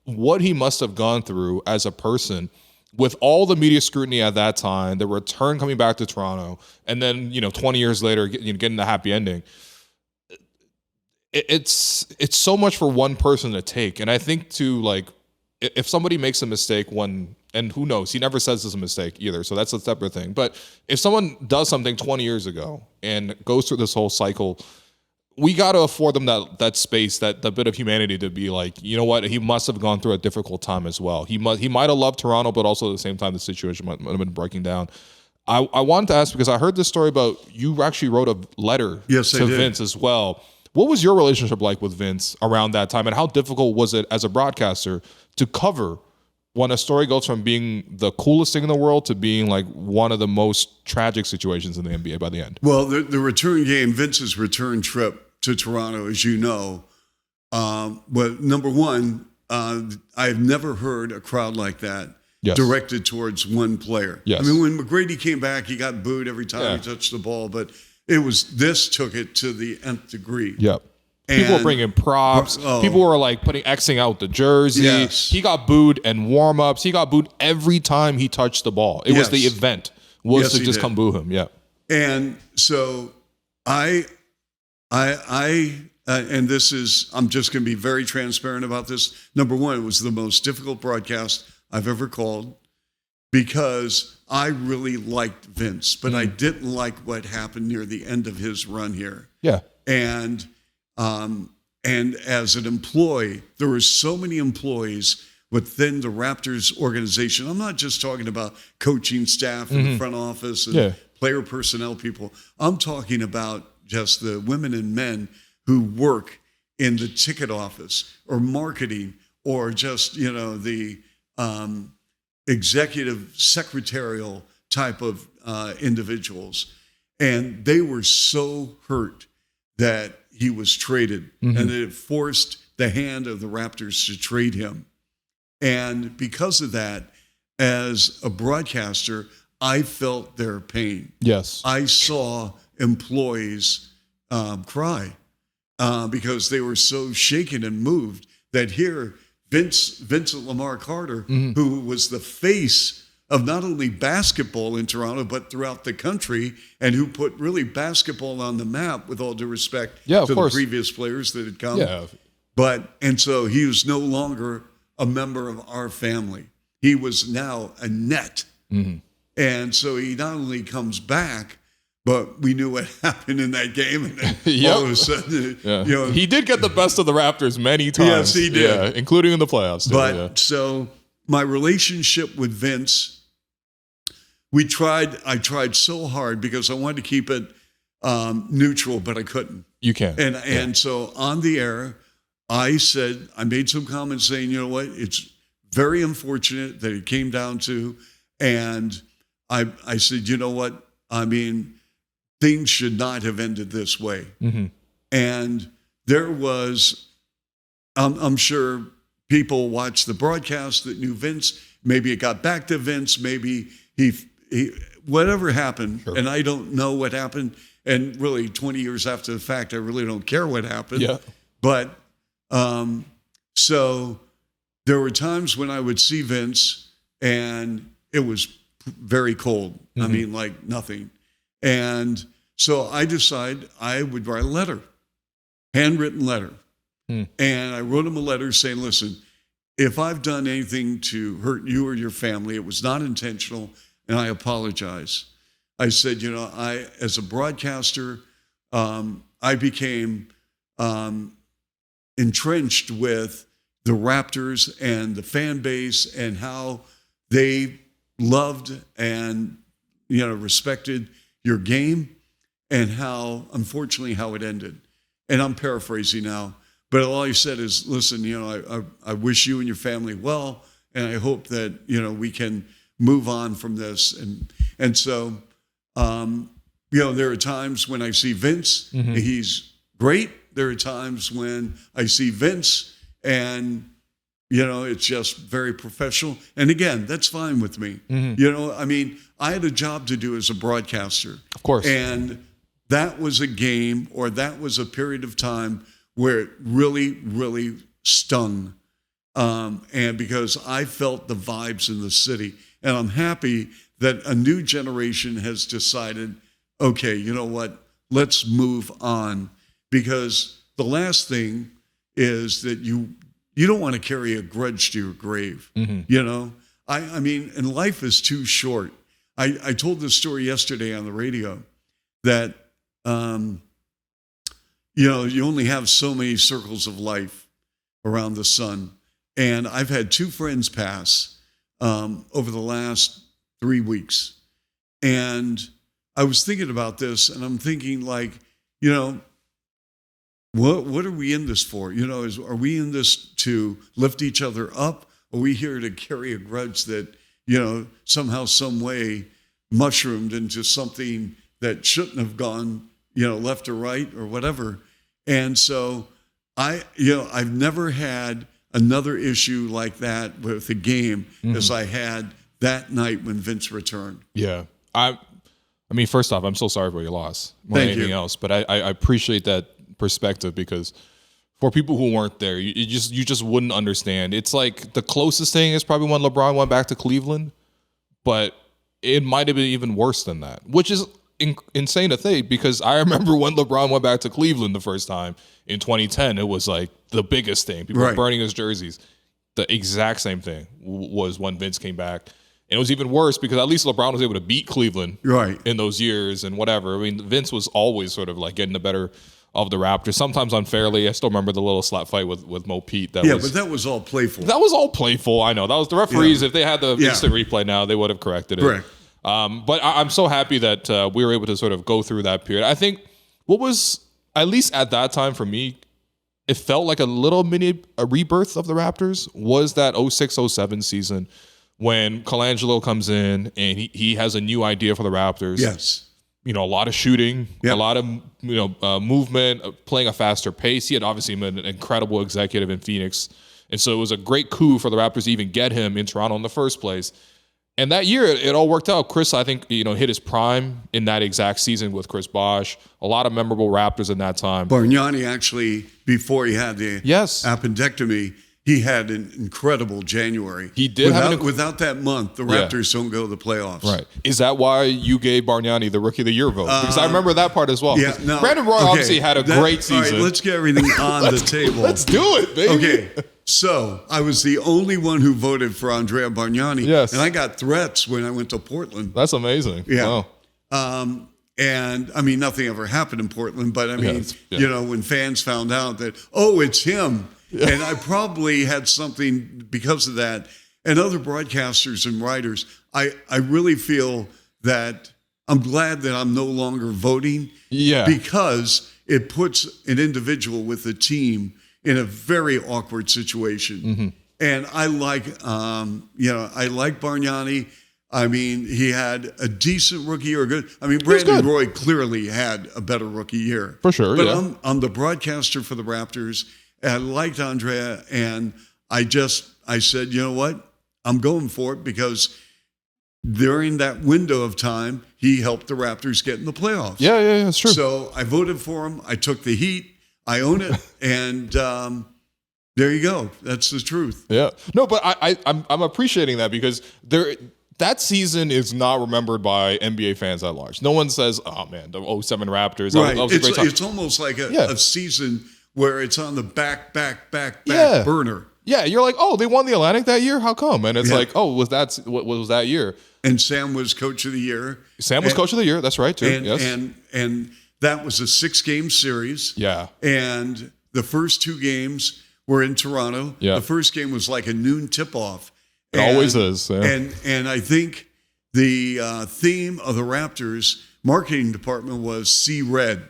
what he must have gone through as a person with all the media scrutiny at that time, the return coming back to Toronto, and then 20 years later getting the happy ending. It's so much for one person to take, and I think if somebody makes a mistake and who knows, he never says it's a mistake either, so that's a separate thing. But if someone does something 20 years ago and goes through this whole cycle we got to afford them that space, that bit of humanity to be like, you know what, he must have gone through a difficult time as well. He might have loved Toronto, but also at the same time the situation might have been breaking down. I wanted to ask, because I heard this story about you actually wrote a letter to Vince as well. What was your relationship like with Vince around that time, and how difficult was it as a broadcaster to cover when a story goes from being the coolest thing in the world to being like one of the most tragic situations in the NBA by the end? Well, the return game, Vince's return trip to Toronto, as you know, well, number one, I've never heard a crowd like that directed towards one player. Yes. I mean, when McGrady came back, he got booed every time he touched the ball, but this took it to the nth degree. Yep. People were bringing props. People were like Xing out the jersey. Yes. He got booed in warm-ups. He got booed every time he touched the ball. It was the event was to just come boo him. Yeah. And so and this is, I'm just going to be very transparent about this. Number one, it was the most difficult broadcast I've ever called because I really liked Vince, but I didn't like what happened near the end of his run here. Yeah. And as an employee, there were so many employees within the Raptors organization. I'm not just talking about coaching staff and the front office and player personnel people. I'm talking about just the women and men who work in the ticket office or marketing or just, the executive secretarial type of individuals. And they were so hurt that he was traded and that it forced the hand of the Raptors to trade him. And because of that, as a broadcaster, I felt their pain. Yes. I saw employees cry because they were so shaken and moved that here, Vincent Lamar Carter, who was the face of not only basketball in Toronto, but throughout the country, and who put really basketball on the map, with all due respect to the previous players that had come. Yeah. And so he was no longer a member of our family. He was now a net. And so he not only comes back, but we knew what happened in that game. And then all of a sudden, he did get the best of the Raptors many times. Yes, he did. Yeah, including in the playoffs. But so my relationship with Vince, I tried so hard because I wanted to keep it neutral, but I couldn't. You can. And so on the air, I made some comments saying, you know what, it's very unfortunate that it came down to, and I said, you know what, I mean, things should not have ended this way. And there was, I'm sure people watched the broadcast that knew Vince. Maybe it got back to Vince. Maybe he whatever happened, and I don't know what happened. And really, 20 years after the fact, I really don't care what happened. Yeah. But so there were times when I would see Vince, and it was very cold. I mean, like nothing. And so I decided I would write a letter, handwritten letter. And I wrote him a letter saying, listen, if I've done anything to hurt you or your family, it was not intentional, and I apologize. I said, as a broadcaster, I became entrenched with the Raptors and the fan base and how they loved and, respected your game, and how, unfortunately, how it ended. And I'm paraphrasing now, but all he said is, listen, I wish you and your family well, and I hope that, we can move on from this. And so, there are times when I see Vince, he's great. There are times when I see Vince and, it's just very professional. And again, that's fine with me. I mean, I had a job to do as a broadcaster. Of course. And that was a game, or that was a period of time where it really, really stung. And because I felt the vibes in the city. And I'm happy that a new generation has decided, okay, you know what? Let's move on. Because the last thing is that you don't want to carry a grudge to your grave. I mean, and life is too short. I told this story yesterday on the radio that you only have so many circles of life around the sun. And I've had 2 friends pass over the last 3 weeks. And I was thinking about this, and I'm thinking, like, what are we in this for? Are we in this to lift each other up? Are we here to carry a grudge that, somehow, some way mushroomed into something that shouldn't have gone, left or right or whatever? And so I've never had another issue like that with a game as I had that night when Vince returned. Yeah. I mean, first off, I'm so sorry for your loss more than anything else, but I appreciate that perspective, because for people who weren't there, you just wouldn't understand. It's like the closest thing is probably when LeBron went back to Cleveland, but it might have been even worse than that, which is insane to think, because I remember when LeBron went back to Cleveland the first time in 2010, it was like the biggest thing. People were burning his jerseys. The exact same thing was when Vince came back. And it was even worse because at least LeBron was able to beat Cleveland in those years and whatever. I mean, Vince was always sort of like getting the better of the Raptors, sometimes unfairly. I still remember the little slap fight with Mo Pete. But that was all playful. That was all playful. I know. That was the referees. If they had the instant replay now, they would have corrected it. Correct. But I'm so happy that we were able to sort of go through that period. I think what was, at least at that time for me, it felt like a little a rebirth of the Raptors was that 06-07 season when Colangelo comes in and he has a new idea for the Raptors. Yes. A lot of shooting, a lot of movement, playing a faster pace. He had obviously been an incredible executive in Phoenix. And so it was a great coup for the Raptors to even get him in Toronto in the first place. And that year, it all worked out. Chris, I think, hit his prime in that exact season with Chris Bosh. A lot of memorable Raptors in that time. Bargnani, actually, before he had the appendectomy, he had an incredible January. He did. Without that month, the Raptors don't go to the playoffs. Right. Is that why you gave Bargnani the Rookie of the Year vote? Because I remember that part as well. Yeah, no, Brandon Roy obviously had a great season. All right, let's get everything on the table. Let's do it, baby. Okay. So I was the only one who voted for Andrea Bargnani. Yes. And I got threats when I went to Portland. That's amazing. Yeah. Wow. And I mean, nothing ever happened in Portland, but I mean, when fans found out that, it's him. Yeah. And I probably had something because of that. And other broadcasters and writers, I really feel that I'm glad that I'm no longer voting. Yeah. Because it puts an individual with a team in a very awkward situation. Mm-hmm. And I like Bargnani. I mean, he had a decent rookie year. Brandon Roy clearly had a better rookie year. For sure, But I'm the broadcaster for the Raptors. I liked Andrea, and I said, you know what? I'm going for it because during that window of time, he helped the Raptors get in the playoffs. Yeah, that's true. So I voted for him. I took the heat. I own it. And there you go. That's the truth. Yeah. No, but I'm appreciating that because that season is not remembered by NBA fans at large. No one says, oh, man, the 07 Raptors. Right. That was a great time. It's almost like a season where it's on the back burner. Yeah, you're like, they won the Atlantic that year? How come? And it's like, what was that year? And Sam was coach of the year. Coach of the year. That's right, too. And that was a 6-game series. Yeah. And the first 2 games were in Toronto. Yeah. The first game was like a noon tip-off. It always is. Yeah. And I think the theme of the Raptors marketing department was See Red.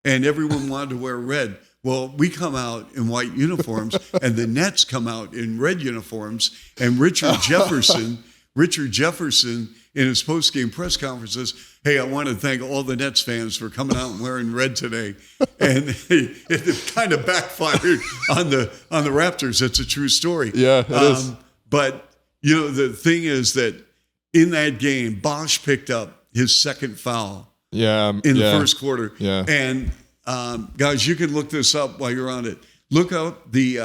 And everyone wanted to wear red. Well, we come out in white uniforms, and the Nets come out in red uniforms. And Richard Jefferson, in his post-game press conference says, hey, I want to thank all the Nets fans for coming out and wearing red today. And it kind of backfired on the Raptors. That's a true story. Yeah, it is. But, the thing is that in that game, Bosh picked up his second foul in the first quarter. Yeah. And guys, you can look this up while you're on it. Look up the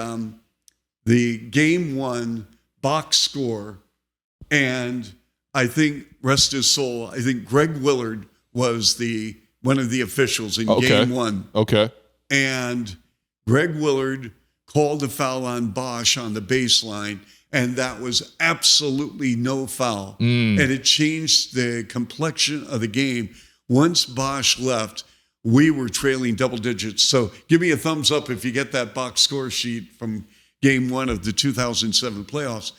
game 1 box score, and I think, rest his soul, I think Greg Willard was one of the officials in game 1. Okay. And Greg Willard called a foul on Bosh on the baseline, and that was absolutely no foul. And it changed the complexion of the game. Once Bosh left, we were trailing double digits. So give me a thumbs up if you get that box score sheet from game 1 of the 2007 playoffs.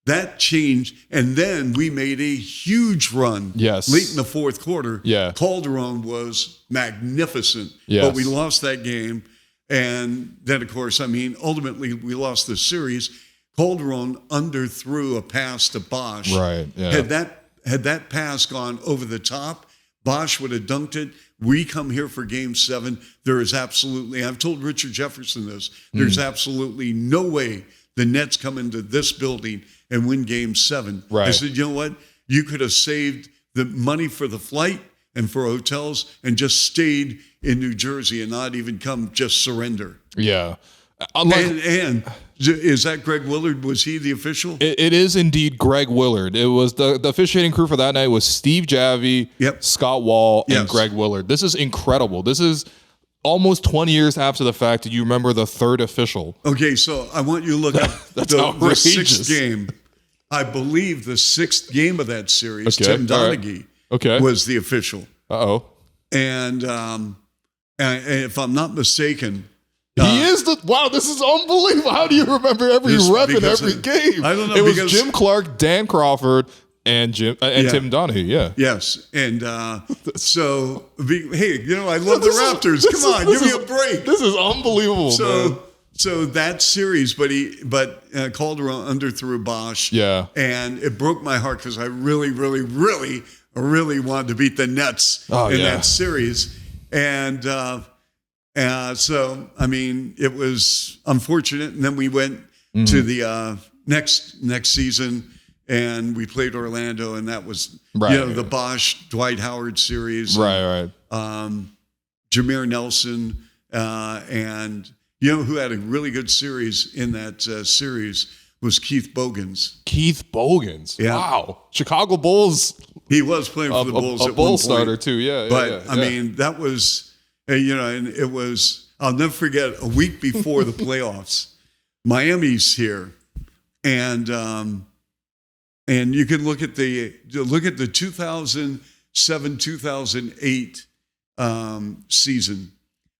That changed, and then we made a huge run late in the fourth quarter. Yeah. Calderon was magnificent, yes. but we lost that game. And then, of course, I mean, ultimately we lost the series. Calderon underthrew a pass to Bosch. Right. Yeah. Had that pass gone over the top, Bosch would have dunked it. We come here for game 7. There is absolutely, I've told Richard Jefferson this, there's absolutely no way the Nets come into this building and win game 7. Right. I said, you know what? You could have saved the money for the flight and for hotels and just stayed in New Jersey and not even come, just surrender. Yeah. And is that Greg Willard? Was he the official? It is indeed Greg Willard. It was the officiating crew for that night was Steve Javie, Scott Wall, and Greg Willard. This is incredible. This is almost 20 years after the fact. Do you remember the third official? Okay, so I want you to look up the 6th game. I believe the 6th game of that series, Tim Donaghy was the official. Uh-oh. And if I'm not mistaken, he is wow, this is unbelievable. How do you remember every rep in every game? I don't know. It was Jim Clark, Dan Crawford, and Tim Donaghy, Yes. And so, hey, you know, I love the Raptors. Come on, give me a break. This is unbelievable, man. So that series, but Calderon underthrew Bosch. Yeah. And it broke my heart because I really, really, really, really wanted to beat the Nets in that series. And so, I mean, it was unfortunate. And then we went to the next season, and we played Orlando, and that was the Bosch Dwight Howard series. Right. Jameer Nelson, and you know who had a really good series in that series was Keith Bogans. Keith Bogans. Yeah. Wow. Chicago Bulls. He was playing for the Bulls at one point. A Bull starter too. Yeah. But I mean, that was. And it was, I'll never forget, a week before the playoffs, Miami's here. And you can look at the 2007-2008 season.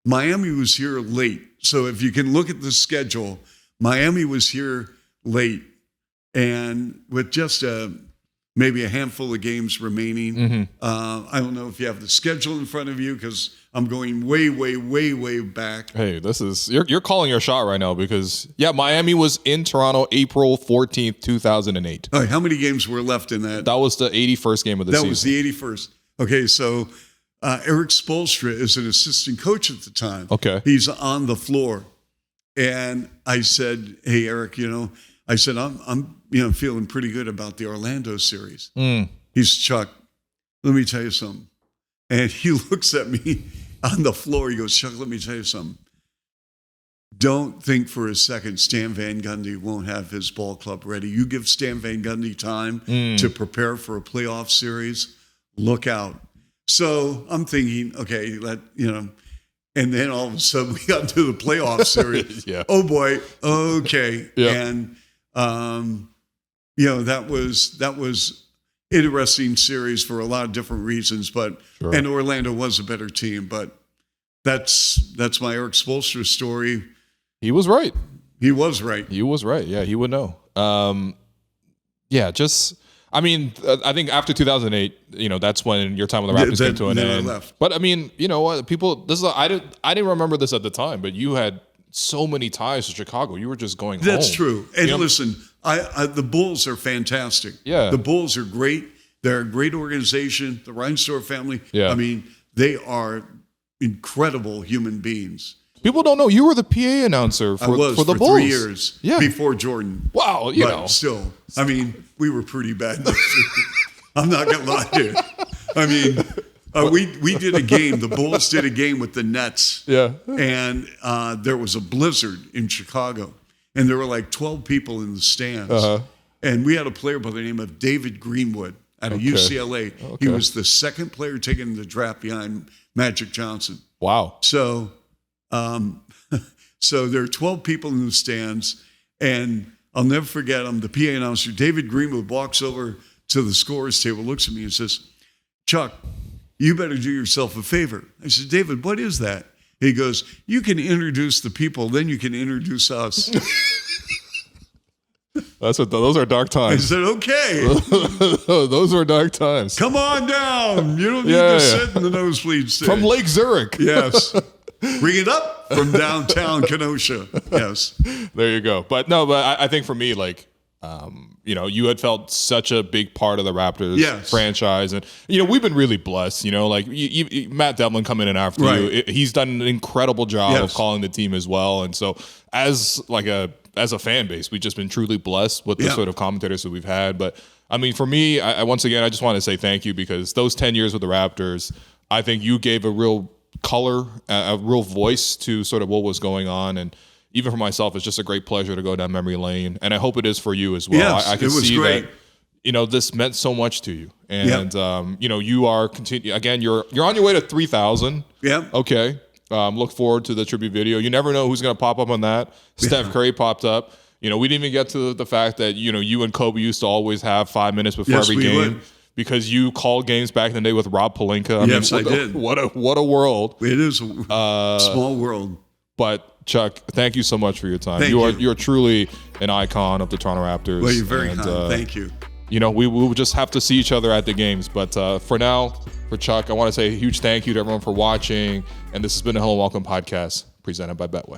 Miami was here late. So if you can look at the schedule, Miami was here late. And with just maybe a handful of games remaining. I don't know if you have the schedule in front of you because I'm going way, way, way, way back. Hey, this is you're calling your shot right now because Miami was in Toronto April 14th, 2008. All right, how many games were left in that? That was the 81st game of the season. That was the 81st. Okay, so Eric Spoelstra is an assistant coach at the time. Okay. He's on the floor. And I said, hey, Eric, I said, I'm feeling pretty good about the Orlando series. He's Chuck, let me tell you something. And he looks at me on the floor. He goes, Chuck, let me tell you something. Don't think for a second Stan Van Gundy won't have his ball club ready. You give Stan Van Gundy time to prepare for a playoff series, look out. So I'm thinking, okay, and then all of a sudden we got to the playoff series. Oh boy, okay. And that was interesting series for a lot of different reasons, but and Orlando was a better team, but that's my Eric Spoelstra story. He was right. He was right. Yeah, he would know. I think after 2008, that's when your time with the Raptors came to an end. Left. But I mean, you know what? I didn't remember this at the time, but you had so many ties to Chicago. You were just going home. That's true. And listen, the Bulls are fantastic. Yeah. The Bulls are great. They're a great organization. The Reinsdorf family. Yeah. I mean, they are incredible human beings. People don't know you were the PA announcer for the Bulls. 3 years before Jordan. Wow, but still, I mean, we were pretty bad. I'm not gonna lie to you. I mean, we did a game. The Bulls did a game with the Nets. Yeah, and there was a blizzard in Chicago, and there were like 12 people in the stands. And we had a player by the name of David Greenwood out of UCLA. He was the second player taken in the draft behind Magic Johnson. Wow. So there are 12 people in the stands, and I'll never forget, I'm the PA announcer. David Greenwood walks over to the scorer's table, looks at me and says, Chuck, you better do yourself a favor. I said, David, what is that? He goes, you can introduce the people, then you can introduce us. Those are dark I times. said, okay. Those are dark times. Come on down. You don't need to sit in the nosebleed seat. From Lake Zurich. Yes. Bring it up from downtown Kenosha. Yes. There you go. But I think for me, like, you had felt such a big part of the Raptors franchise. And, we've been really blessed, like Matt Devlin coming in after you. He's done an incredible job of calling the team as well. And so as a fan base, we've just been truly blessed with the sort of commentators that we've had. But I mean, for me, once again, I just want to say thank you, because those 10 years with the Raptors, I think you gave a real color, a real voice to sort of what was going on. And even for myself, it's just a great pleasure to go down memory lane. And I hope it is for you as well. Yes, I can see great. that, this meant so much to you. And, you are again, you're on your way to 3,000. Yeah. Okay. Look forward to the tribute video. You never know who's going to pop up on that. Steph Curry popped up. We didn't even get to the fact that, you and Kobe used to always have 5 minutes before every game. Because you called games back in the day with Rob Pelinka. I did. What a world. It is a small world. But Chuck, thank you so much for your time. You're truly an icon of the Toronto Raptors. Well, you're very kind. Thank you. We will just have to see each other at the games. But for now, for Chuck, I want to say a huge thank you to everyone for watching. And this has been the Hello and Welcome podcast presented by Betway.